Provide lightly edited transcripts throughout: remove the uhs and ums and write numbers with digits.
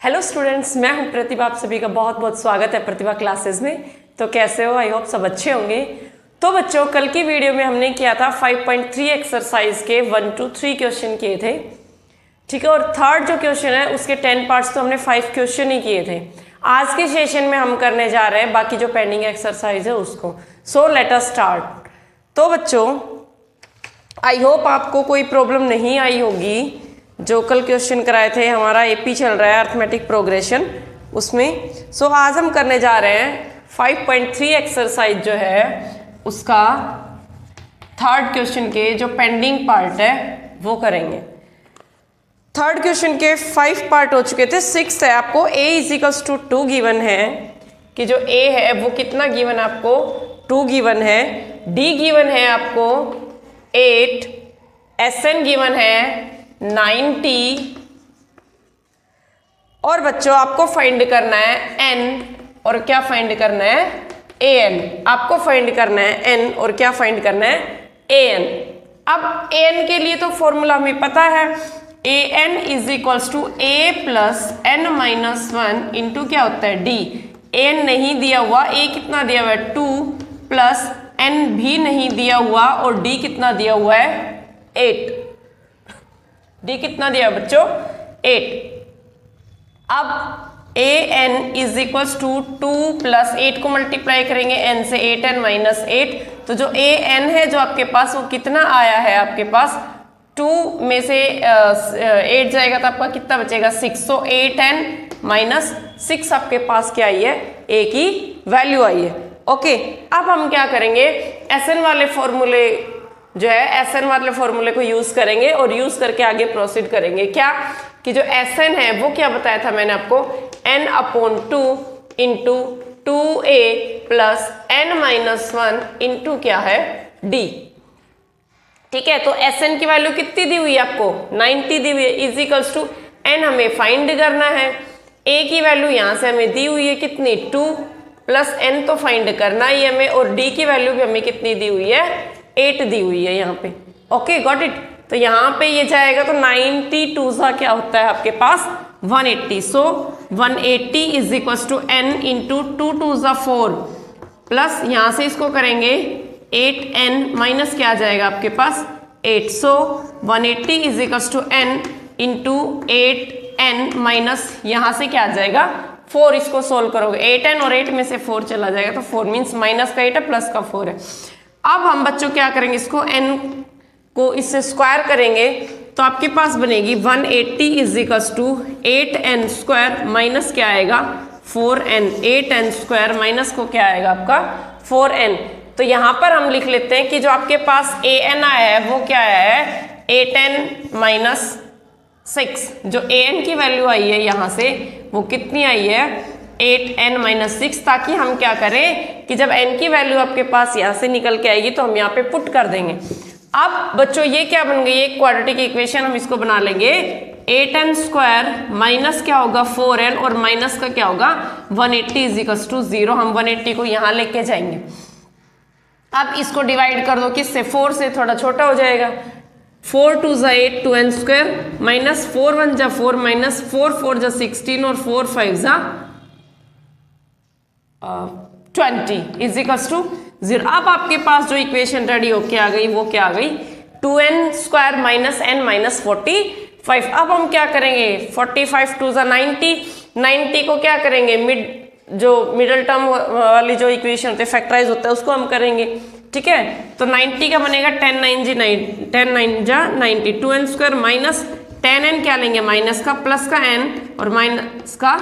Hello students, मैं हूं प्रतिभा। आप सभी का बहुत बहुत स्वागत है प्रतिभा क्लासेस में। तो कैसे हो? आई होप सब अच्छे होंगे। तो बच्चों, कल की वीडियो में हमने किया था 5.3 एक्सरसाइज के 1 to 3 क्वेश्चन किए थे, ठीक है। और थर्ड जो क्वेश्चन है उसके 10 पार्ट्स, तो हमने 5 क्वेश्चन ही किए थे। आज के सेशन में हम करने जा रहे हैं बाकी जो पेंडिंग एक्सरसाइज है उसको। So let us start. तो बच्चों, आई होप आपको कोई प्रॉब्लम नहीं आई होगी। जो कल क्वेश्चन कराए थे, हमारा एपी चल रहा है अर्थमेटिक प्रोग्रेशन, उसमें सो आज हम करने जा रहे हैं 5.3 एक्सरसाइज जो है उसका थर्ड क्वेश्चन के जो पेंडिंग पार्ट है वो करेंगे। थर्ड क्वेश्चन के 5 पार्ट हो चुके थे, 6 है। आपको a = 2 गिवन है कि जो a है वो कितना गिवन है आपको 2 गिवन है, d गिवन है आपको 8, SN गिवन है 90 और बच्चों आपको फाइंड करना है n और क्या फाइंड करना है an। आपको फाइंड करना है n और क्या फाइंड करना है an। अब an के लिए तो फॉर्मूला हमें पता है, an = a + n-1 इंटू क्या होता है d। an नहीं दिया हुआ, a कितना दिया हुआ है 2 प्लस n भी नहीं दिया हुआ और d कितना दिया हुआ है 8। d कितना दिया बच्चों 8। अब an = 2 प्लस 8 को मल्टीप्लाई करेंगे n से 8n - 8, तो जो an है जो आपके पास वो कितना आया है आपके पास 2 में से 8 जाएगा तो आपका कितना बचेगा 6। सो 8n - 6 आपके पास क्या आई है, a की वैल्यू आई है। ओके, अब हम क्या करेंगे, SN वाले फॉर्मूले जो है SN वाले फॉर्मूले को यूज करेंगे और यूज करके आगे प्रोसीड करेंगे। क्या कि जो SN है वो क्या बताया था मैंने आपको, n/2 into 2a plus n-1 into क्या है d। ठीक है, तो SN की वैल्यू कितनी दी हुई है आपको 90 दी हुई है, = n हमें फाइंड करना है। a की वैल्यू यहाँ से हमें दी हुई है कितनी 2 प्लस n तो फाइंड करना ही हमें, और d की वैल्यू भी हमें कितनी दी हुई है 8 दी हुई है यहाँ पे। Okay, got it. तो यहाँ पे ये जाएगा तो 92 सा क्या होता है आपके पास 180। सो 180 = n इंटू 2 2 ज़ा 4 प्लस यहाँ से इसको करेंगे 8n माइनस क्या आ जाएगा आपके पास 8। सो 180 = n इंटू 8n माइनस यहाँ से क्या आ जाएगा 4। इसको सोल्व करोगे 8n और 8 में से 4 चला जाएगा तो 4 मीन्स माइनस का 8 है प्लस का 4 है। अब हम बच्चों क्या करेंगे, इसको n को इससे स्क्वायर करेंगे तो आपके पास बनेगी 180 = 8n² माइनस क्या आएगा 4n। 8n² माइनस को क्या आएगा आपका 4n। तो यहाँ पर हम लिख लेते हैं कि जो आपके पास an आया है वो क्या आया है 8n - 6। जो an की वैल्यू आई है यहाँ से वो कितनी आई है 8n - 6, ताकि हम क्या करें कि जब n की वैल्यू आपके पास यहाँ से निकल के आएगी तो हम यहाँ पे पुट कर देंगे। अब बच्चों ये क्या बन गई, एक क्वाड्रेटिक इक्वेशन हम इसको बना लेंगे 8n² माइनस क्या होगा 4n और माइनस का क्या होगा 180 = 0। हम 180 को यहाँ लेके जाएंगे। अब इसको डिवाइड कर दो किससे, 4 से, थोड़ा छोटा हो जाएगा। 4 2 ज़ा 8 2n² माइनस 4 1 ज़ा 4 माइनस 4 4 ज़ा 16 और 4 5 ज़ा 20 = 0। अब आपके पास जो इक्वेशन रेडी होके आ गई वो क्या आ गई 2n² माइनस n माइनस 45। अब हम क्या करेंगे 45 2 ज़ा 90 को क्या करेंगे मिडल टर्म वाली जो इक्वेशन होते हैं फैक्टराइज होता है उसको हम करेंगे। ठीक है, तो 90 का बनेगा 10 9 जा 90 2n² माइनस 10n क्या लेंगे माइनस का प्लस का n और माइनस का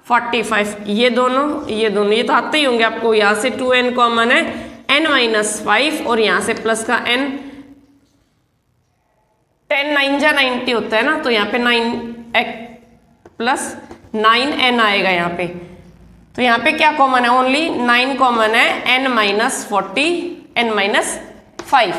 45। ये दोनों ये तो आते ही होंगे आपको। यहाँ से 2n कॉमन है n - 5 और यहाँ से प्लस का n 10 9 जा 90 होता है ना, तो यहाँ पे 9 प्लस 9n आएगा यहाँ पे। तो यहाँ पे क्या कॉमन है, ओनली 9 कॉमन है, n - 40 n - 5।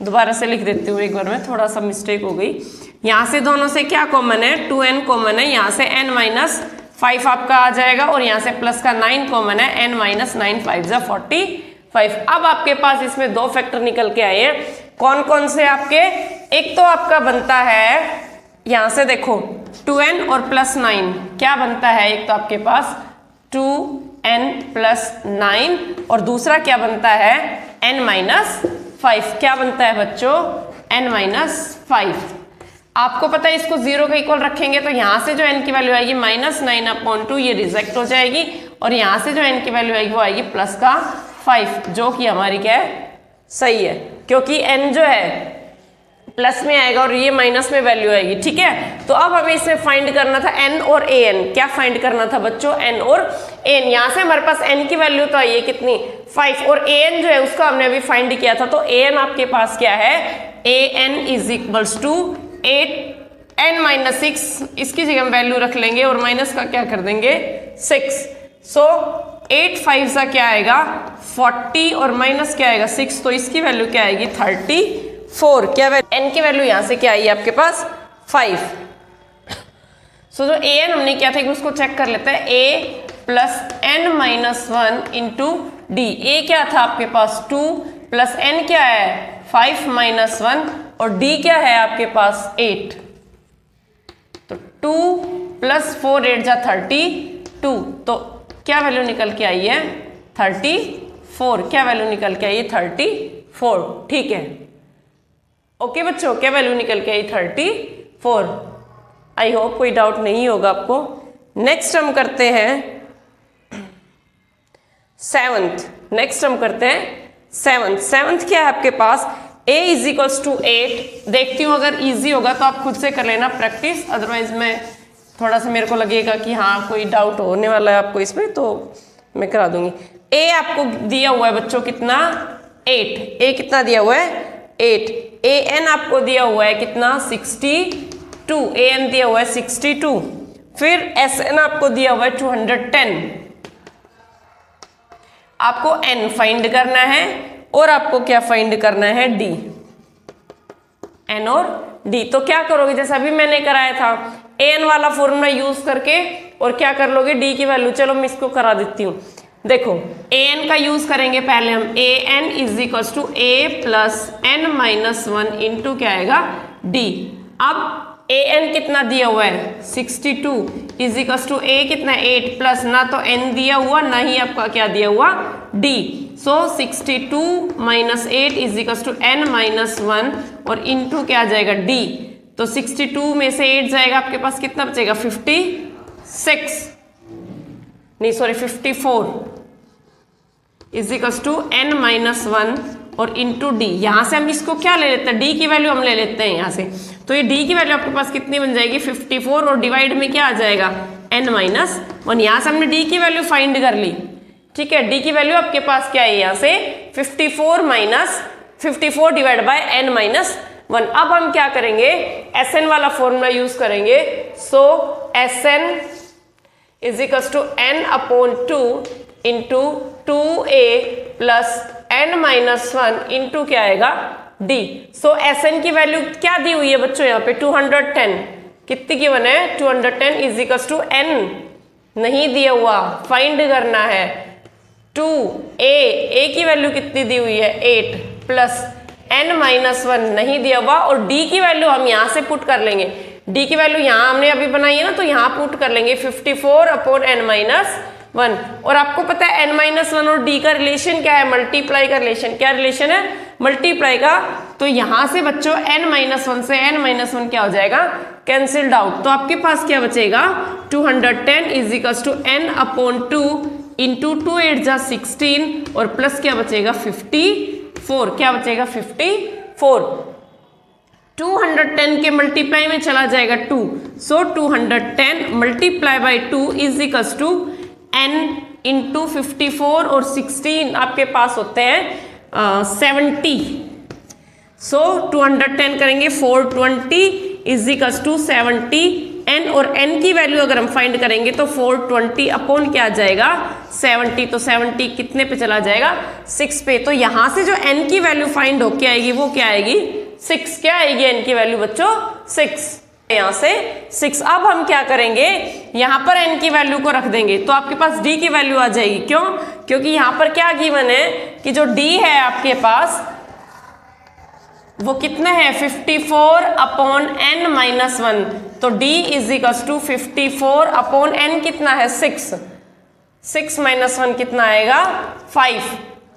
दोबारा से लिख देती हूँ एक बार में, थोड़ा सा मिस्टेक हो गई। यहाँ से दोनों से क्या कॉमन है 2n कॉमन है, यहाँ से n - 5 आपका आ जाएगा और यहाँ से प्लस का 9 कॉमन है, n - 9 5 ज़ा 45। अब आपके पास इसमें 2 फैक्टर निकल के आए हैं। कौन कौन से आपके, एक तो आपका बनता है यहां से देखो 2n और प्लस 9 क्या बनता है, एक तो आपके पास 2n प्लस 9 और दूसरा क्या बनता है n माइनस 5। क्या बनता है बच्चों, n माइनस 5। आपको पता है इसको 0 के इक्वल रखेंगे तो यहाँ से जो n की वैल्यू आएगी -9/2 ये रिजेक्ट हो जाएगी और यहाँ से जो n की वैल्यू आएगी वो आएगी प्लस का 5, जो कि हमारी क्या है, सही है, क्योंकि n जो है प्लस में आएगा और ये माइनस में वैल्यू आएगी। ठीक है, तो अब हमें इसमें फाइंड करना था n और an। क्या फाइंड करना था बच्चों, n और an। यहाँ से हमारे पास n की वैल्यू तो आई है कितनी, 5, और an जो है उसका हमने अभी फाइंड किया था, तो an आपके पास क्या है, an is equals to 8n-6, इसकी जगह हम वैल्यू रख लेंगे और माइनस का क्या कर देंगे 6। सो 8 5 का क्या आएगा 40 और माइनस क्या आएगा 6, तो इसकी वैल्यू क्या आएगी 34। क्या n की वैल्यू यहाँ से क्या आई है आपके पास 5। सो जो an हमने क्या था उसको चेक कर लेते हैं, a plus n-1 into D. a क्या था आपके पास 2 प्लस n क्या है 5 - 1 और d क्या है आपके पास 8। तो 2 प्लस 4 8 जा 32, तो क्या वैल्यू निकल के आई है 34। क्या वैल्यू निकल के आई है 34। ठीक है, ओके बच्चों, क्या वैल्यू निकल के आई 34। आई होप कोई डाउट नहीं होगा आपको। नेक्स्ट हम करते हैं 7th। नेक्स्ट हम करते हैं 7th क्या है आपके पास, a इज इक्वल्स टू 8। देखती हूँ अगर इजी होगा तो आप खुद से कर लेना प्रैक्टिस, अदरवाइज मैं थोड़ा सा मेरे को लगेगा कि हाँ कोई डाउट होने वाला है आपको इसमें, तो मैं करा दूंगी। a आपको दिया हुआ है बच्चों कितना 8, a कितना दिया हुआ है 8। an आपको दिया हुआ है कितना 62, an दिया हुआ है 62। फिर sn आपको दिया हुआ है 210। आपको n फाइंड करना है और आपको क्या फाइंड करना है d, n और d। तो क्या करोगे, जैसा अभी मैंने कराया था an वाला फॉर्मूला यूज करके, और क्या कर लोगे d की वैल्यू, चलो मैं इसको करा देती हूँ। देखो an का यूज करेंगे पहले हम, an is equals to a plus n-1 into क्या आएगा d। अब an कितना दिया हुआ है 62 इज इक्वल्स टू a कितना 8 प्लस ना तो n दिया हुआ ना ही आपका क्या दिया हुआ d। So 62 minus 8 is equals to n-1 और इंटू क्या आ जाएगा d। तो 62 में से 8 जाएगा, आपके पास कितना बचेगा 56, नहीं sorry 54 is equals to n-1 और इंटू डी। यहाँ से हम इसको क्या ले लेते हैं, डी की वैल्यू हम ले लेते हैं यहाँ से। तो ये डी की वैल्यू आपके पास कितनी बन जाएगी 54 और डिवाइड में क्या आ जाएगा n-1। यहाँ से हमने डी की वैल्यू फाइंड कर ली। ठीक है, डी की वैल्यू आपके पास क्या है यहाँ से 54 डिवाइड बाय n-1। अब हम क्या करेंगे, Sn वाला फॉर्मूला यूज करेंगे। So Sn is equals to n/2 into 2a plus n-1 into क्या आएगा d। सो Sn की वैल्यू क्या दी हुई है बच्चों यहाँ पे 210, कितनी की बने 210 इज इक्वल्स टू n नहीं दिया हुआ, फाइंड करना है 2a की वैल्यू कितनी दी हुई है 8 प्लस n-1 नहीं दिया हुआ, और d की वैल्यू हम यहाँ से पुट कर लेंगे। d की वैल्यू यहाँ हमने अभी बनाई है ना, तो यहाँ पुट कर लेंगे 54/n-1। और आपको पता है n-1 और d का रिलेशन क्या है, मल्टीप्लाई का रिलेशन। क्या रिलेशन है, मल्टीप्लाई का। तो यहाँ से बच्चों n-1 से n-1 क्या हो जाएगा, कैंसिल्ड आउट। तो आपके पास क्या बचेगा 210 is equals to n/2 into 2 8 जा 16 और प्लस क्या बचेगा 54। क्या बचेगा 54। 210 के मल्टीप्लाई में चला जाएगा 2। So 210 multiply by 2 is equals to n into 54 और 16 आपके पास होते हैं 70। सो 210 करेंगे 420 इज इक्वल्स टू 70 n, और n की वैल्यू अगर हम फाइंड करेंगे तो 420 अपॉन क्या आ जाएगा 70। तो 70 कितने पे चला जाएगा 6 पे। तो यहाँ से जो n की वैल्यू फाइंड होके आएगी वो क्या आएगी 6। क्या आएगी n की वैल्यू बच्चों 6, यहाँ से 6। अब हम क्या करेंगे, यहाँ पर n की वैल्यू को रख देंगे तो आपके पास d की वैल्यू आ जाएगी। क्यों, क्योंकि यहाँ पर क्या गिवन है कि जो d है आपके पास वो कितना है 54 अपॉन n माइनस 1, तो d is equals to 54 upon n कितना है 6 माइनस 1 कितना आएगा 5,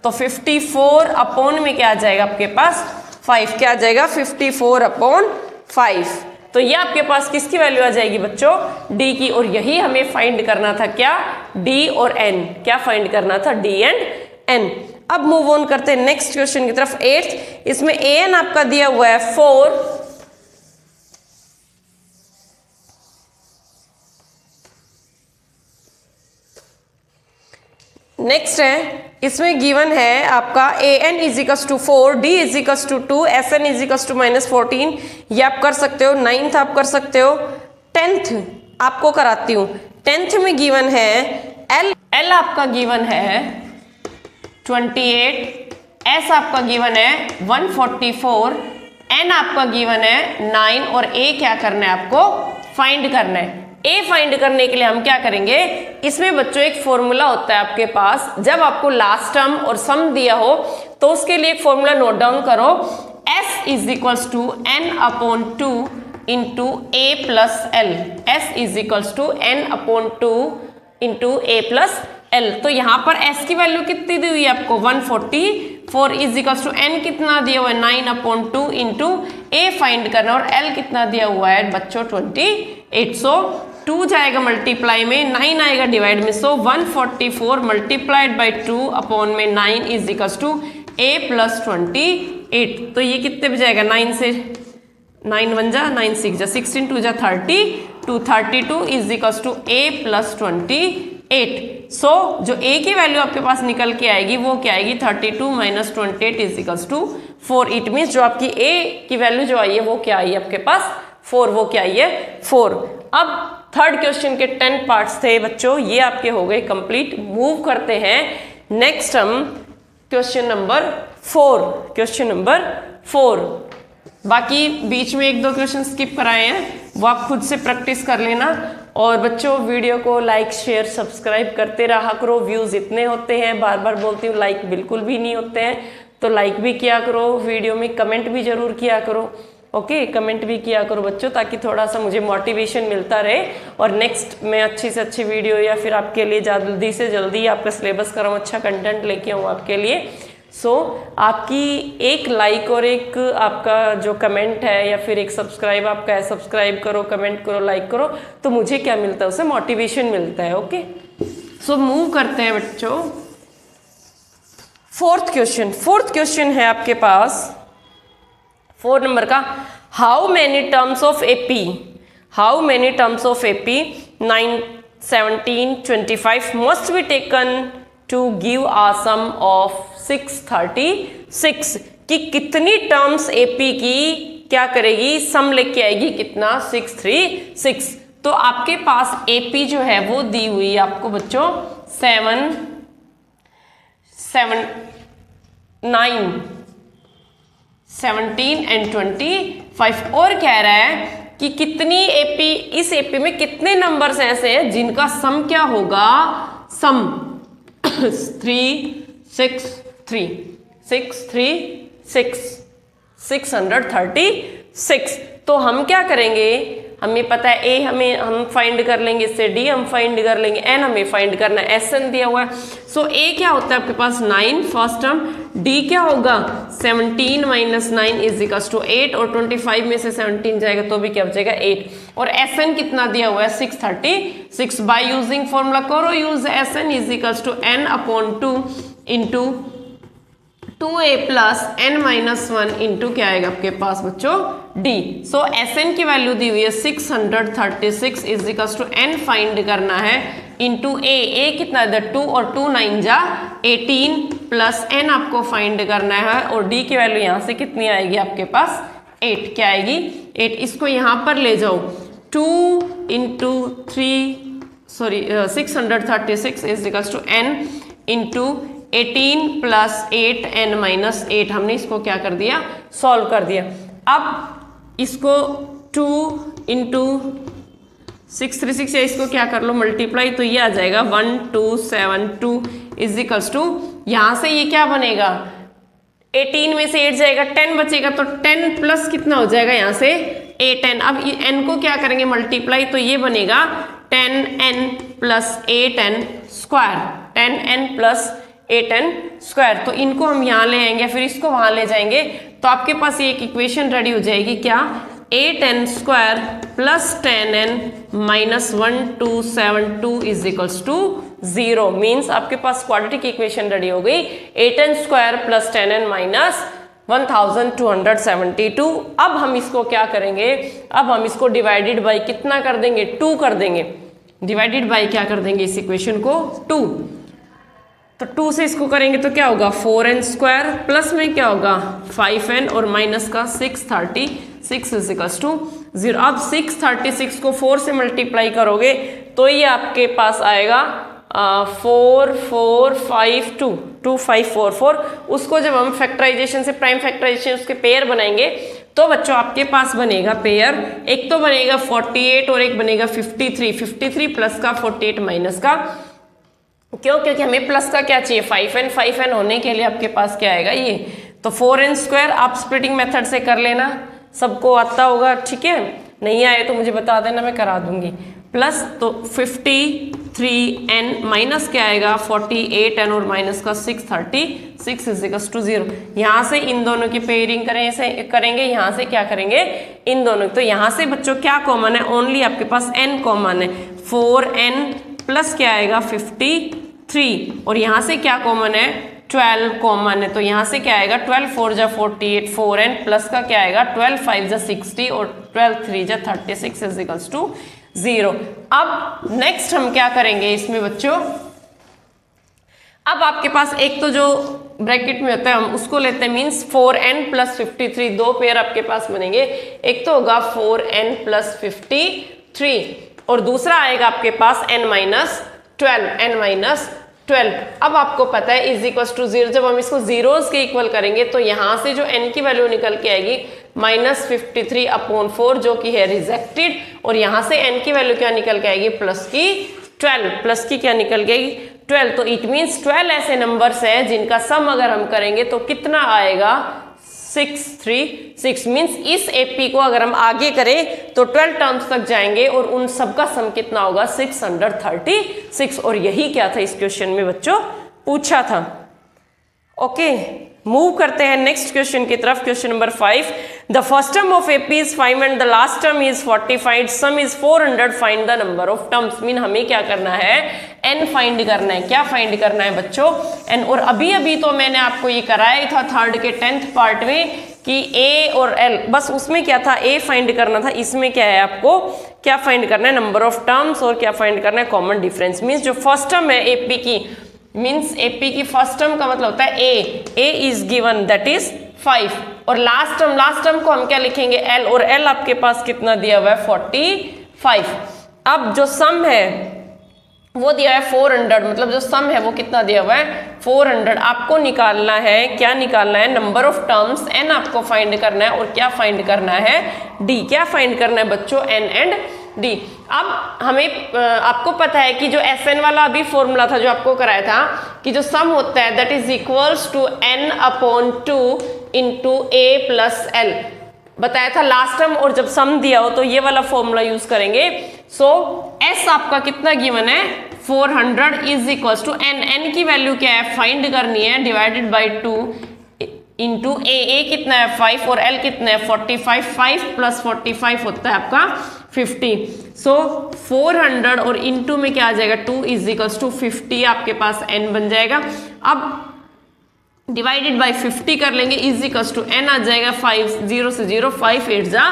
तो 54 अपॉन में क्या आ जाएगा आपके पास 5, क्या आ जाएगा 54 अपॉन 5, तो ये आपके पास किसकी वैल्यू आ जाएगी बच्चों d की, और यही हमें फाइंड करना था क्या d और n, क्या फाइंड करना था d एंड n। अब मूव ऑन करते हैं नेक्स्ट क्वेश्चन की तरफ 8th, इसमें an आपका दिया हुआ है 4, नेक्स्ट है इसमें गिवन है आपका an is equals to 4, d is equals to 2, sn is equals to -14, ये आप कर सकते हो, 9th आप कर सकते हो, 10th आपको कराती हूँ। 10th में गिवन है l आपका गिवन है 28, s आपका गिवन है 144, n आपका गिवन है 9 और a क्या करना है आपको फाइंड करना है। a फाइंड करने के लिए हम क्या करेंगे, इसमें बच्चों एक फॉर्मूला होता है आपके पास, जब आपको लास्ट टर्म और सम दिया हो तो उसके लिए एक फॉर्मूला नोट डाउन करो, s is equals to n upon 2 into a plus L, s is equals to n upon 2 into a plus L. तो यहाँ पर s की वैल्यू कितनी दी हुई है आपको 144 इज इक्वल्स टू n कितना दिया हुआ है 9 अपॉन 2 इंटू a फाइंड करना, और l कितना दिया हुआ है बच्चों 28, सो 2 जाएगा मल्टीप्लाई में, 9 आएगा डिवाइड में, सो 144 मल्टीप्लाइड बाई 2 अपॉन में 9 is equals to a plus 28, तो ये कितने पे जाएगा 9 से 9 1 जा 9 6 जा 16 2 जा 32 is equals to a plus 28, so जो a की वैल्यू आपके पास निकल के आएगी वो क्या आएगी 32 minus 28 is equals to 4, it means जो आपकी a की वैल्यू जो आई है वो क्या आई है आपके पास 4, वो क्या आई है 4। अब थर्ड क्वेश्चन के 10 पार्ट्स थे बच्चों, ये आपके हो गए कंप्लीट। मूव करते हैं नेक्स्ट हम क्वेश्चन नंबर 4, बाकी बीच में 1-2 क्वेश्चन स्किप कराए हैं, वो आप खुद से प्रैक्टिस कर लेना। और बच्चों वीडियो को लाइक शेयर सब्सक्राइब करते रहा करो, व्यूज़ इतने होते हैं, बार बार बोलती हूँ लाइक बिल्कुल भी नहीं होते हैं, तो लाइक भी किया करो, वीडियो में कमेंट भी ज़रूर किया करो, ओके कमेंट भी किया करो बच्चों, ताकि थोड़ा सा मुझे मोटिवेशन मिलता रहे और नेक्स्ट मैं अच्छी से अच्छी वीडियो या फिर आपके लिए जल्दी से जल्दी आपका सिलेबस कराऊँ, अच्छा कंटेंट लेके आऊँ आपके लिए। सो आपकी एक लाइक और एक आपका जो कमेंट है या फिर एक सब्सक्राइब आपका है, सब्सक्राइब करो, कमेंट करो, लाइक करो, तो मुझे क्या मिलता है उससे मोटिवेशन मिलता है, ओके। सो मूव करते हैं बच्चों फोर्थ क्वेश्चन है आपके पास 4 नंबर का, how many terms of AP 9 17 25 must be taken to give a sum of 636, कि कितनी टर्म्स एपी की क्या करेगी सम लेके आएगी कितना 636। तो आपके पास एपी जो है वो दी हुई है आपको बच्चों 7 9 17 एंड 25, और कह रहा है कि कितनी एपी, इस एपी में कितने नंबर्स ऐसे हैं जिनका सम क्या होगा, सम 636 तो हम क्या करेंगे, हमें पता है ए हम फाइंड कर लेंगे, इससे डी हम फाइंड कर लेंगे, एन हमें फाइंड करना है, एस एन दिया हुआ है। सो ए क्या होता है आपके पास 9 फर्स्ट टर्म, डी क्या होगा 17 माइनस 9 इज इक्वल्स टू 8, और 25 में से 17 जाएगा तो भी क्या बचेगा 8, और एस एन कितना दिया हुआ है 636। बाय यूजिंग फॉर्मूला करो use, S N is equals to N upon 2 into 2a plus n minus 1 into क्या आएगा आपके पास बच्चों d। सो एस एन की वैल्यू दी हुई है 636 is equals to n find करना है इंटू a कितना है 2 और 2 9 जा 18 प्लस n आपको फाइंड करना है, और d की वैल्यू यहाँ से कितनी आएगी आपके पास 8, क्या आएगी 8। इसको यहाँ पर ले जाओ 2 into 636 is equals to n into 18 plus 8 n minus 8, हमने इसको क्या कर दिया सॉल्व कर दिया। अब इसको 2 इंटू 636 या इसको क्या कर लो मल्टीप्लाई, तो ये आ जाएगा 1272 इज इक्वल्स टू, यहाँ से ये क्या बनेगा 18 में से 8 जाएगा, 10 बचेगा, तो 10 प्लस कितना हो जाएगा यहाँ से a10। अब n को क्या करेंगे मल्टीप्लाई, तो ये बनेगा 10n plus a10 square, 10n plus a10 square. तो इनको हम यहाँ ले आएंगे, फिर इसको वहाँ ले जाएंगे, तो आपके पास ये एक इक्वेशन रेडी हो जाएगी, क्या, a10 square plus 10n minus 1272 is equals to 0। Means आपके पास क्वाड्रेटिक इक्वेशन रेडी हो गई, a10 square plus 10n minus 1272। अब हम इसको क्या करेंगे, अब हम इसको डिवाइडेड बाय कितना कर देंगे, 2 कर देंगे। डिवाइडेड बाय क्या कर देंगे इस इक्वेशन को, 2। तो 2 से इसको करेंगे तो क्या होगा 4n स्क्वायर, प्लस में क्या होगा 5n और माइनस का 636 इज इक्वल्स टू 0। अब 636 को 4 से मल्टीप्लाई करोगे तो ये आपके पास आएगा 4452 2544। उसको जब हम फैक्टराइजेशन से प्राइम फैक्टराइजेशन उसके पेयर बनाएंगे तो बच्चों आपके पास बनेगा पेयर, एक तो बनेगा 48 और एक बनेगा 53 प्लस का 48 माइनस का, क्यों, क्योंकि हमें प्लस का क्या चाहिए 5n होने के लिए आपके पास क्या आएगा ये, तो 4n स्क्वायर। आप स्प्लिटिंग मेथड से कर लेना, सबको आता होगा, ठीक है, नहीं आए तो मुझे बता देना, मैं करा दूंगी। प्लस तो 53n माइनस क्या आएगा 48n और माइनस का 636 इज इक्वल्स टू 0। यहाँ से इन दोनों की पेयरिंग करेंगे, यहाँ से क्या करेंगे इन दोनों, तो यहाँ से बच्चों क्या कॉमन है, ओनली आपके पास n कॉमन है, 4n प्लस क्या आएगा 53 और यहाँ से क्या कॉमन है 12 कॉमन है, तो यहाँ से क्या आएगा 12 4 जा 48, 4n प्लस का क्या आएगा 12 5 जा 60 और 12 3 जा 36 इज इक्वल्स टू 0। अब नेक्स्ट हम क्या करेंगे इसमें बच्चों, अब आपके पास एक तो जो ब्रैकेट में होता है हम उसको लेते हैं, मीन्स 4n प्लस 53, दो पेयर आपके पास बनेंगे, एक तो होगा 4n प्लस 53 और दूसरा आएगा आपके पास n माइनस 12। अब आपको पता है इज इक्वल टू 0, जब हम इसको जीरोस के इक्वल करेंगे तो यहाँ से जो n की वैल्यू निकल के आएगी माइनस 53/4 जो कि है रिजेक्टेड, और यहाँ से n की वैल्यू क्या निकल के आएगी प्लस की 12, प्लस की क्या निकल गई 12। तो इट मीन्स 12 ऐसे नंबर्स हैं जिनका सम अगर हम करेंगे तो कितना आएगा 636। मीन्स इस एपी को अगर हम आगे करें तो 12 टर्म्स तक जाएंगे और उन सबका सम कितना होगा 636, और यही क्या था इस क्वेश्चन में बच्चों पूछा था। ओके, मूव करते हैं नेक्स्ट क्वेश्चन की तरफ। Question number 5, the first term of AP is 5 and the last term is 45, some is 400, find the number of terms. Mean हमें क्या करना है n फाइंड करना है, क्या फाइंड करना है बच्चों n। और अभी तो मैंने आपको ये कराया था थर्ड के 10th पार्ट में कि a और l, बस उसमें क्या था a फाइंड करना था, इसमें क्या है आपको क्या फाइंड करना है नंबर ऑफ टर्म्स और क्या फाइंड करना है कॉमन डिफरेंस। मीन्स जो फर्स्ट टर्म है एपी की, मीन्स एपी की फर्स्ट टर्म का मतलब होता है a is given that is 5, और लास्ट टर्म को हम क्या लिखेंगे l, और l आपके पास कितना दिया हुआ है 45। अब जो सम है वो दिया है 400, मतलब जो सम है वो कितना दिया हुआ है 400। आपको निकालना है, क्या निकालना है नंबर ऑफ टर्म्स n आपको फाइंड करना है, और क्या फाइंड करना है d, क्या फाइंड करना है बच्चों n एंड d। अब हमें आपको पता है कि जो Sn वाला अभी फॉर्मूला था जो आपको कराया था कि जो सम होता है that is equals to n/2 into a plus l बताया था लास्ट टर्म, और जब सम दिया हो तो ये वाला फॉर्मूला यूज करेंगे। सो s आपका कितना गिवन है 400 इज इक्वल्स टू n की वैल्यू क्या है फाइंड करनी है, डिवाइडेड बाई 2 इंटू a कितना है 5 और l कितना है 45, 5 प्लस 45 होता है आपका 50। सो 400 और इंटू में क्या आ जाएगा 2 इज इक्वल्स टू 50, आपके पास n बन जाएगा। अब डिवाइडेड बाई 50 कर लेंगे इज इक्वल्स टू n आ जाएगा 5, 0 से 0, 5 8 जा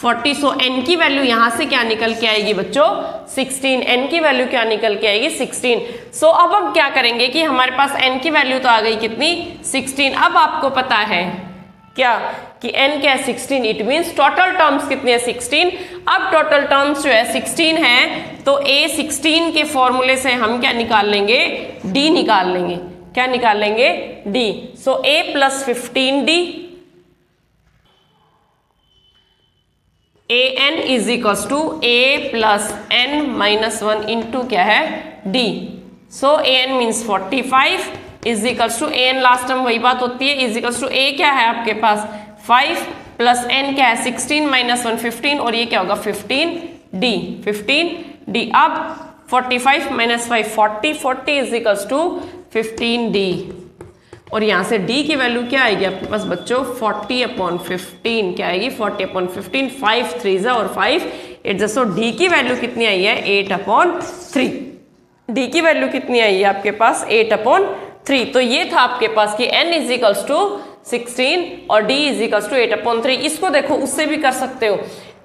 40। सो n की वैल्यू यहाँ से क्या निकल के आएगी बच्चों 16, n की वैल्यू क्या निकल के आएगी 16। सो अब हम क्या करेंगे कि हमारे पास n की वैल्यू तो आ गई कितनी 16। अब आपको पता है क्या कि n क्या है 16, इट मीन्स टोटल टर्म्स कितने हैं 16। अब टोटल टर्म्स जो है 16 है तो a 16 के फॉर्मूले से हम क्या निकाल लेंगे d निकाल लेंगे, क्या निकाल लेंगे d। So a plus 15d an is equals to a plus n minus 1 into क्या है d। So an means 45 is equals to A N, last term वही बात होती है, इज इक्वल्स टू ए क्या है आपके पास 5 प्लस एन क्या है 16 माइनस 1 15 और ये क्या होगा 15d। अब 45 minus 5 40 is equals to 15d और यहाँ से d की वैल्यू क्या आएगी आपके पास बच्चों 40/15 क्या आएगी 40/15, 5 3 और 5 8 सो d की वैल्यू कितनी आई है 8/3। d की वैल्यू कितनी आई है आपके पास 8/3। तो ये था आपके पास कि n इज इक्वल्स टू 16 और d इज इक्वल्स टू 8/3। इसको देखो उससे भी कर सकते हो।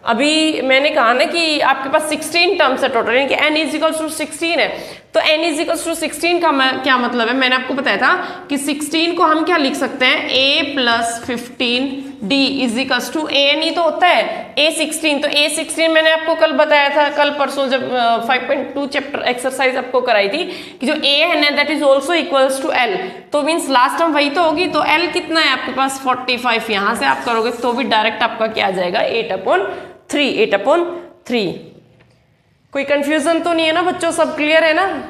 अभी मैंने कहा ना कि आपके पास 16 टर्म्स है टोटल, यानी कि n इज इक्वल्स टू 16 है, तो n इज इक्वल्स टू 16 का क्या मतलब है, मैंने आपको बताया था कि 16 को हम क्या लिख सकते हैं a plus 15d is equals to a n ही तो होता है a16। तो a16 मैंने आपको कल बताया था, कल परसों जब 5.2 चैप्टर एक्सरसाइज आपको कराई थी कि जो a है that is also equals to l, तो मीन्स लास्ट टर्म वही तो होगी। तो l कितना है आपके पास 45, यहाँ से आप करोगे तो भी डायरेक्ट आपका क्या आ जाएगा 8/3। कोई कंफ्यूजन तो नहीं है ना बच्चों, सब क्लियर है ना?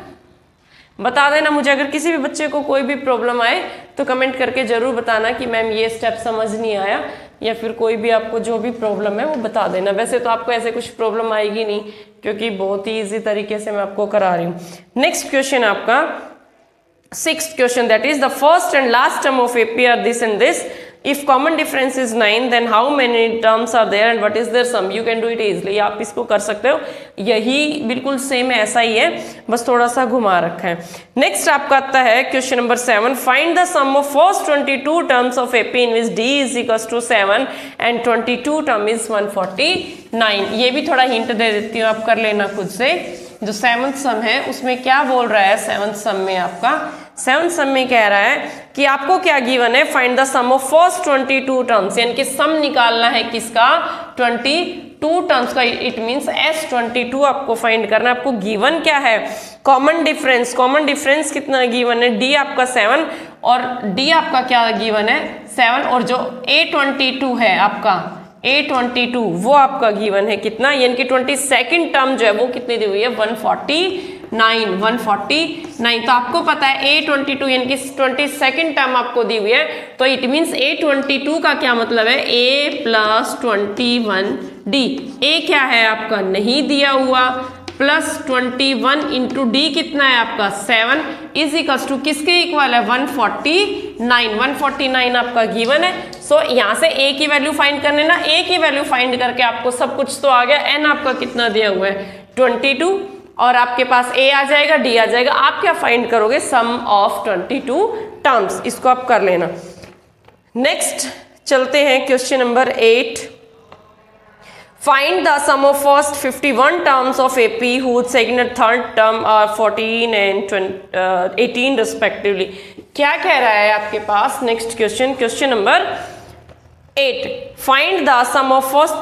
बता देना मुझे, अगर किसी भी बच्चे को कोई भी प्रॉब्लम आए तो कमेंट करके जरूर बताना कि मैम ये स्टेप समझ नहीं आया, या फिर कोई भी आपको जो भी प्रॉब्लम है वो बता देना। वैसे तो आपको ऐसे कुछ प्रॉब्लम आएगी नहीं क्योंकि बहुत ही ईजी तरीके से मैं आपको करा रही हूँ। नेक्स्ट क्वेश्चन आपका 6th question, that is the first and last term of AP are this and this. If common difference is 9, then how many terms are there and what is their sum? You can do it easily. आप इसको कर सकते हो, यही बिल्कुल same ऐसा ही है, बस थोड़ा सा घुमा रखा है। नेक्स्ट आपका आता है question number 7, find the sum of first 22 terms of AP in which d is equals to 7 and 22 term is 149। ये भी थोड़ा हिंट दे देती हूँ, आप कर लेना खुद से। जो 7th सम है उसमें क्या बोल रहा है, 7th सम में आपका 7th सम में कह रहा है कि आपको क्या गिवन है, find the sum of first 22 terms, यानी कि सम निकालना है किसका 22 टर्म्स का, इट मींस S22 आपको फाइंड करना है। आपको गिवन क्या है कॉमन डिफरेंस कितना गिवन है, d आपका 7 और d आपका क्या गिवन है 7 और जो A22 है आपका A22 वो आपका गिवन है कितना, यानी कि 22nd टर्म जो है वो कितनी दी हुई है 149। तो आपको पता है A22 यानी कि 22nd टर्म आपको दी हुई है, तो इट मींस A22 का क्या मतलब है A प्लस 21d। A क्या है आपका नहीं दिया हुआ, प्लस 21 इंटू डी कितना है आपका 7 इज इक्वल्स टू किसके इक्वल है 149 आपका गिवन है। सो यहाँ से ए की वैल्यू फाइंड करने ना, ए की वैल्यू फाइंड करके आपको सब कुछ तो आ गया। एन आपका कितना दिया हुआ है 22 और आपके पास ए आ जाएगा डी आ जाएगा। आप क्या फाइंड करोगे सम ऑफ 22 टर्म्स, इसको आप कर लेना। नेक्स्ट चलते हैं question number 8। Find the sum of first 51 terms of AP whose second and third term are 14 and 18 respectively। क्या कह रहा है आपके पास next question number 8। Find the sum of first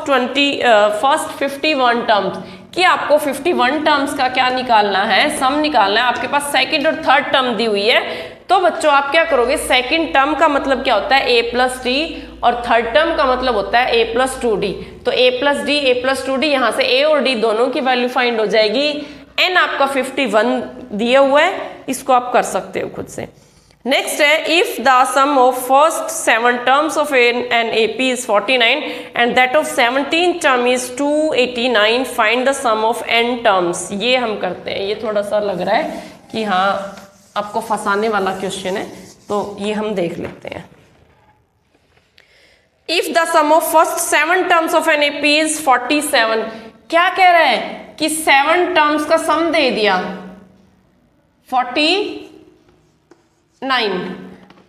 51 terms कि आपको 51 टर्म्स का क्या निकालना है, सम निकालना है। आपके पास सेकंड और थर्ड टर्म दी हुई है, तो बच्चों आप क्या करोगे, सेकंड टर्म का मतलब क्या होता है a प्लस डी और थर्ड टर्म का मतलब होता है a प्लस 2d। तो a plus D a plus 2d, यहाँ से a और d दोनों की वैल्यू फाइंड हो जाएगी। n आपका 51 दिया हुआ है, इसको आप कर सकते हो खुद से। नेक्स्ट है if the sum of first 7 terms of an AP is 49 and that of 17 term is 289 find the sum of n terms. ये हम करते हैं, ये थोड़ा सा लग रहा है कि हाँ आपको फंसाने वाला क्वेश्चन है, तो ये हम देख लेते हैं। If the sum of first 7 terms of an AP is 47, क्या कह रहा है कि 7 टर्म्स का सम दे दिया 49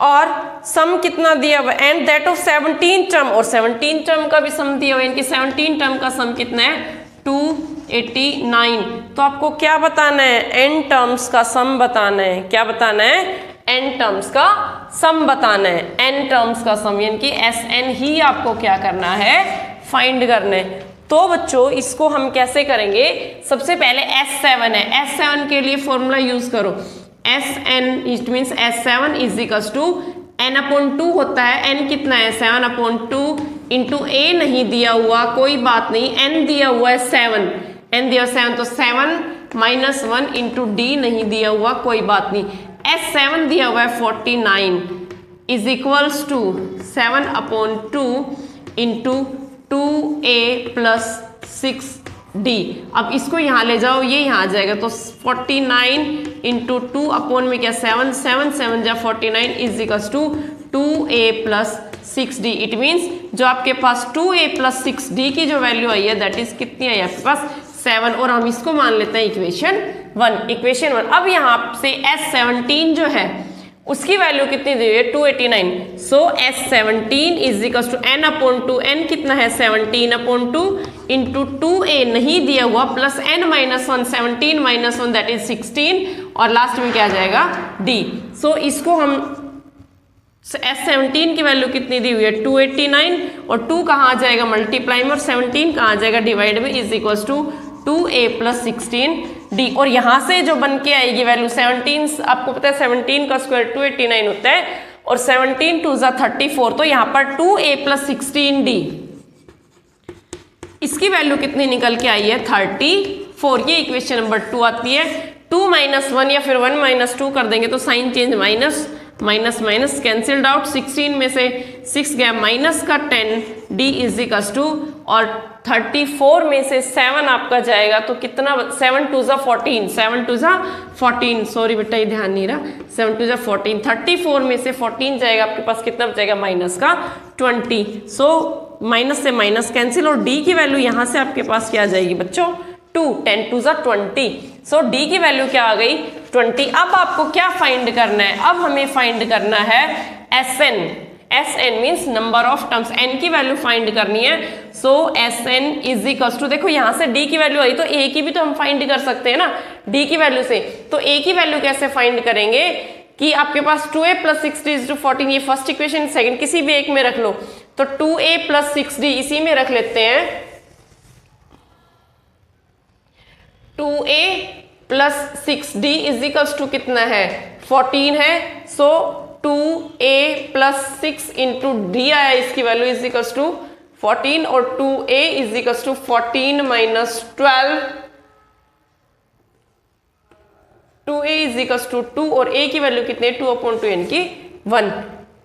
और सम कितना दिया हुआ एंड दैट ऑफ 17 टर्म, और 17 टर्म का भी सम दिया हुआ, इनकी 17 टर्म का सम कितना है 289। तो आपको क्या बताना है n टर्म्स का सम बताना है। क्या बताना है n टर्म्स का सम बताना है। n टर्म्स का सम यानी कि Sn ही आपको क्या करना है फाइंड करना है। तो बच्चों इसको हम कैसे करेंगे, सबसे पहले S7 है, S7 के लिए फॉर्मूला यूज करो। Sn it means S7 is equals to n/2 होता है। n कितना है 7/2 इंटू a नहीं दिया हुआ, कोई बात नहीं, n दिया हुआ है 7, n दिया 7 तो 7 -1 इंटू d नहीं दिया हुआ, कोई बात नहीं। S7 दिया हुआ है 49 is equals to 7/2 into 2a plus 6d। अब इसको यहाँ ले जाओ, ये यहाँ आ जाएगा, तो 49 इंटू 2 अपॉन में क्या 7 7 7 जा 49 is equals to 2a plus 6d। It means जो आपके पास 2a प्लस 6d की जो वैल्यू आई है दैट इज कितनी आई आपके पास 7, और हम इसको मान लेते हैं इक्वेशन 1। इक्वेशन 1। अब यहाँ से S17 जो है उसकी वैल्यू कितनी दी हुई है 289। So S17 is equal to n/2, n कितना है 17/2 इंटू 2a नहीं दिया हुआ प्लस n-1, 17 - 1 दैट इज 16, और लास्ट में क्या आ जाएगा d। सो इसको हम S17 की वैल्यू कितनी दी हुई है 289, और 2 कहाँ आ जाएगा मल्टीप्लाई में, और 17 कहाँ आ जाएगा डिवाइड में, is equal to 2a plus 16d। और यहाँ से जो बन के आएगी वैल्यू 17, आपको पता है 17 का स्क्वायर 289 होता है, और 17 2 ज़ा 34, तो यहाँ पर 2a प्लस 16d इसकी वैल्यू कितनी निकल के आई है 34। ये इक्वेशन नंबर 2 आती है। 2 - 1 या फिर 1 - 2 कर देंगे तो sign change, minus minus minus cancelled out, 16 में से 6 गया माइनस का 10 d इज इक्वल टू, और 34 में से 7 आपका जाएगा तो कितना 7 2 ज़ा 14, 7 2 ज़ा 14, सॉरी बेटा ये ध्यान नहीं रहा, 7 2 ज़ा 14, 34 में से 14 जाएगा आपके पास कितना बचेगा माइनस का 20। सो माइनस से माइनस कैंसिल, और d की वैल्यू यहाँ से आपके पास क्या आ जाएगी बच्चों 2, 10 2 ज़ा 20। सो d की वैल्यू क्या आ गई 20। अब आपको क्या फाइंड करना है, अब हमें फाइंड करना है Sn। Sn means number of terms, n की वैल्यू फाइंड करनी है। सो Sn इज इक्वल्स टू, देखो यहाँ से d की वैल्यू आई तो a की भी तो हम फाइंड कर सकते हैं ना d की वैल्यू से। तो a की वैल्यू कैसे फाइंड करेंगे कि आपके पास 2a plus 6d is to 14, ये फर्स्ट इक्वेशन, सेकंड किसी भी एक में रख लो, तो 2a प्लस 6d इसी में रख लेते हैं। 2a plus 6d is equals to कितना है 14 है। सो 2a प्लस 6 इंटू d आया, इसकी वैल्यू इज इक्वल्स टू 14, और 2a is equals to 14 minus 12, 2a is equals to 2, और a की वैल्यू कितनी है 2/2 यानी कि 1।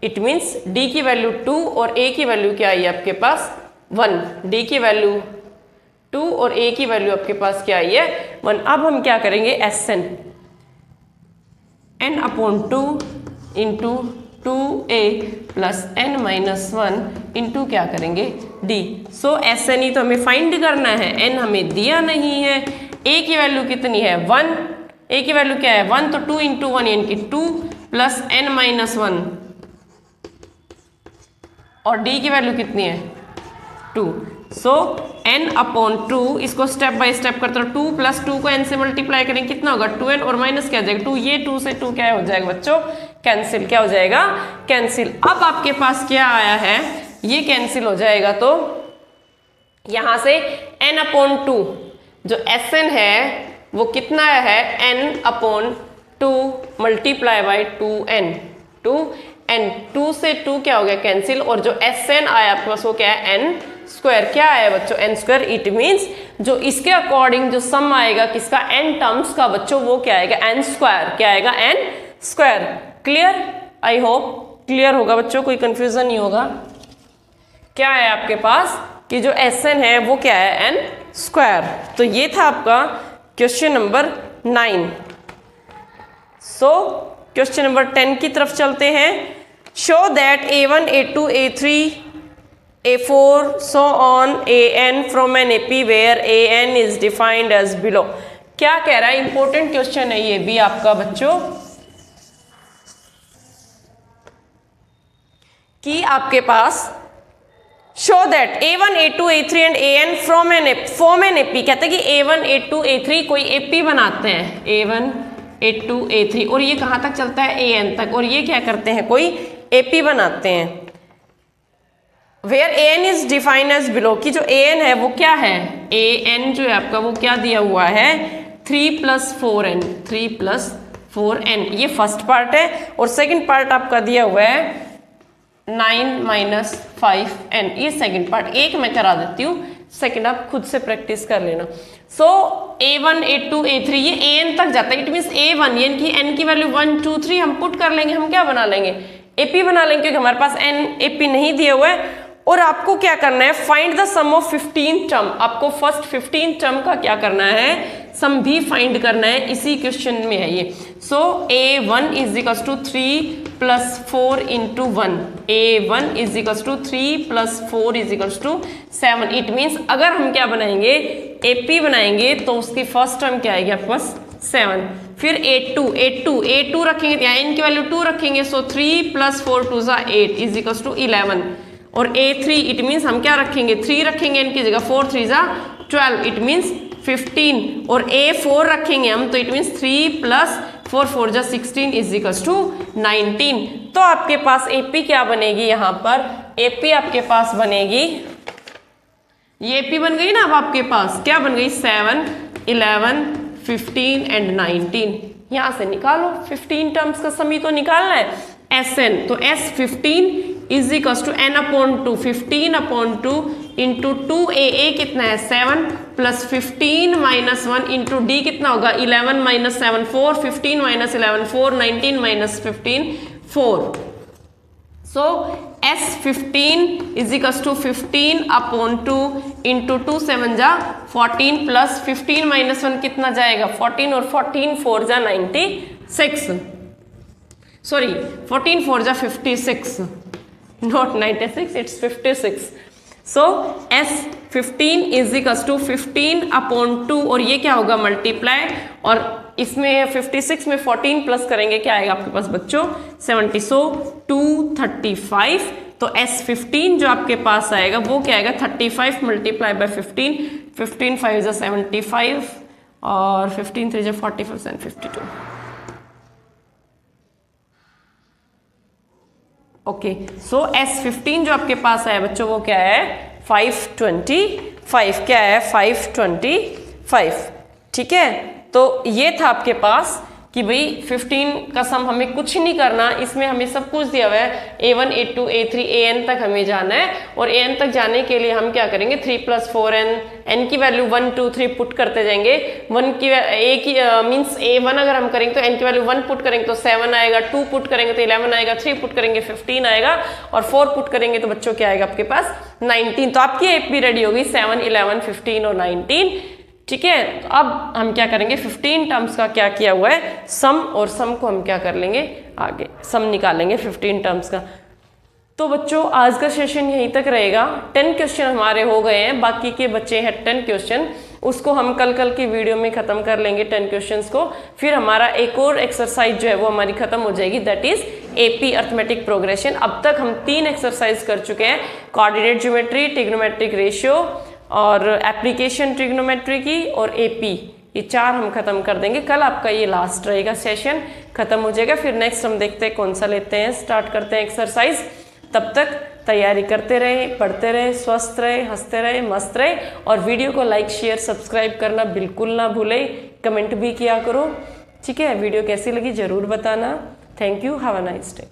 इट मीन्स d की वैल्यू 2 और a की वैल्यू क्या आई आपके पास 1। d की वैल्यू 2 और a की वैल्यू आपके पास क्या आई है 1। अब हम क्या करेंगे Sn n/2 into 2a plus n-1 into क्या करेंगे d। सो Sn ही तो हमें फाइंड करना है, n हमें दिया नहीं है। a की वैल्यू कितनी है 1, a की वैल्यू क्या है 1, तो 2 इंटू 1 यानी कि 2 प्लस n-1, और d की वैल्यू कितनी है 2। सो n/2 इसको स्टेप बाय स्टेप करते रहो, 2 प्लस 2 को n से मल्टीप्लाई करेंगे कितना होगा 2n, और माइनस क्या हो जाएगा 2, ये 2 से 2 क्या हो जाएगा बच्चों कैंसिल, क्या हो जाएगा कैंसिल। अब आपके पास क्या आया है ये कैंसिल हो जाएगा, तो यहाँ से n/2 जो Sn है वो कितना है n/2 मल्टीप्लाई बाई 2n, 2 से 2 क्या हो गया कैंसिल, और जो Sn आया आपके पास वो क्या है n स्क्वायर, क्या आया बच्चों n स्क्वायर। इट मीन्स जो इसके अकॉर्डिंग जो सम आएगा किसका n टर्म्स का बच्चों वो क्या आएगा n स्क्वायर, क्या आएगा n square. Clear, I hope clear होगा बच्चों, कोई कंफ्यूजन नहीं होगा। क्या है आपके पास कि जो Sn है वो क्या है n स्क्वायर। तो ये था आपका question number 9। So question number 10 की तरफ चलते हैं। Show that a1 a2 a3 a4 so on an from an AP where an is defined as below। क्या कह रहा है, इंपॉर्टेंट क्वेश्चन है ये भी आपका बच्चों, कि आपके पास show that a1 a2 a3 and an from an AP कहते हैं कि a1 a2 a3 कोई AP बनाते हैं, a1 a2 a3, और ये कहाँ तक चलता है an तक, और ये क्या करते हैं कोई AP बनाते हैं। Where an is defined as below, की जो an है वो क्या है an जो है आपका वो क्या दिया हुआ है 3 + 4n, 3 + 4n, ये फर्स्ट पार्ट है, और सेकंड पार्ट आपका दिया हुआ है 9 - 5n, ये सेकंड पार्ट। एक मैं करा देती हूँ सेकंड आप खुद से प्रैक्टिस कर लेना। सो A1 A2 A3 ये AN तक जाता है, इट मीन्स A1 यानी कि n की वैल्यू 1 2 3 हम पुट कर लेंगे, हम क्या बना लेंगे AP बना लेंगे, क्योंकि हमारे पास n AP नहीं दिया हुआ है। और आपको क्या करना है, find the sum of 15 term, आपको फर्स्ट 15 टर्म का क्या करना है, सम भी फाइंड करना है, इसी क्वेश्चन में है ये। So A1 is equals to 3 plus 4 into 1, A1 is equals to 3 plus 4 is equals to 7। It means अगर हम क्या बनाएंगे AP बनाएंगे तो उसकी फर्स्ट टर्म क्या आएगी आपके पास 7। फिर A2 रखेंगे तो यहाँ n की वैल्यू 2 रखेंगे, सो 3 प्लस 4 2 8 इज इक्वल्स टू 11। और A3 इट मीन्स हम क्या रखेंगे 3 रखेंगे n की जगह, 4 3 12 इट मीन्स 15। और A4 रखेंगे हम तो it means 3 plus 4 4 16 is equals to 19। तो आपके पास AP क्या बनेगी, यहाँ पर AP आपके पास बनेगी, ये AP बन गई ना, अब आपके पास क्या बन गई 7 11 15 एंड 19। यहाँ से निकालो 15 टर्म्स का सम ही तो निकालना है, SN तो S15 is equals to n upon 2, 15 upon 2 into 2AA कितना है 7 प्लस 15 माइनस 1 इंटू D कितना होगा 11 minus 7 4, 15 minus 11 4, 19 minus 15 4। So S15 is equals to 15 upon 2 into 2 7 जा 14 प्लस 15 माइनस 1 कितना जाएगा 14 और 14 4 जा 96, सॉरी 14 4 जा 56, not 96 it's 56। so S15 is equals to 15 upon 2 और ये क्या होगा मल्टीप्लाई, और इसमें 56 में 14 प्लस करेंगे क्या आएगा आपके पास बच्चों 70, सो 235। तो S15 जो आपके पास आएगा वो क्या आएगा 35 मल्टीप्लाई बाय 15, 15 5 is 75 और 15 3 is 45 and 52। Okay, so S15 जो आपके पास है बच्चों वो क्या है 525, क्या है 525, ठीक है। तो ये था आपके पास कि भाई 15 का सम हमें कुछ नहीं करना, इसमें हमें सब कुछ दिया हुआ है, A1 A2 A3 AN तक हमें जाना है। और AN तक जाने के लिए हम क्या करेंगे 3 प्लस 4n, n की वैल्यू 1 2 3 पुट करते जाएंगे। 1 की A की मीन्स A1 अगर हम करेंगे तो n की वैल्यू 1 पुट करेंगे तो 7 आएगा, 2 पुट करेंगे तो 11 आएगा, 3 पुट करेंगे 15 आएगा, और 4 पुट करेंगे तो बच्चों क्या आएगा आपके पास 19। तो आपकी AP रेडी होगी 7 11 15 और 19, ठीक है। तो अब हम क्या करेंगे 15 टर्म्स का क्या किया हुआ है सम, और सम को हम क्या कर लेंगे आगे सम निकालेंगे 15 टर्म्स का। तो बच्चों आज का सेशन यहीं तक रहेगा। 10 क्वेश्चन हमारे हो गए हैं, बाकी के बच्चे हैं 10 क्वेश्चन, उसको हम कल की वीडियो में खत्म कर लेंगे 10 क्वेश्चंस को। फिर हमारा एक और एक्सरसाइज जो है वो हमारी खत्म हो जाएगी, that is AP arithmetic progression. अब तक हम 3 एक्सरसाइज कर चुके हैं, कोऑर्डिनेट ज्योमेट्री, ट्रिग्नोमेट्रिक रेशियो और एप्लीकेशन ट्रिग्नोमेट्री की, और AP, ये 4 हम खत्म कर देंगे। कल आपका ये लास्ट रहेगा, सेशन खत्म हो जाएगा। फिर नेक्स्ट हम देखते हैं कौन सा लेते हैं, स्टार्ट करते हैं एक्सरसाइज। तब तक तैयारी करते रहे, पढ़ते रहे, स्वस्थ रहे, हंसते रहे, मस्त रहे, और वीडियो को लाइक शेयर सब्सक्राइब करना बिल्कुल ना भूले, कमेंट भी किया करो, ठीक है। वीडियो कैसी लगी जरूर बताना। Thank you, have a nice day.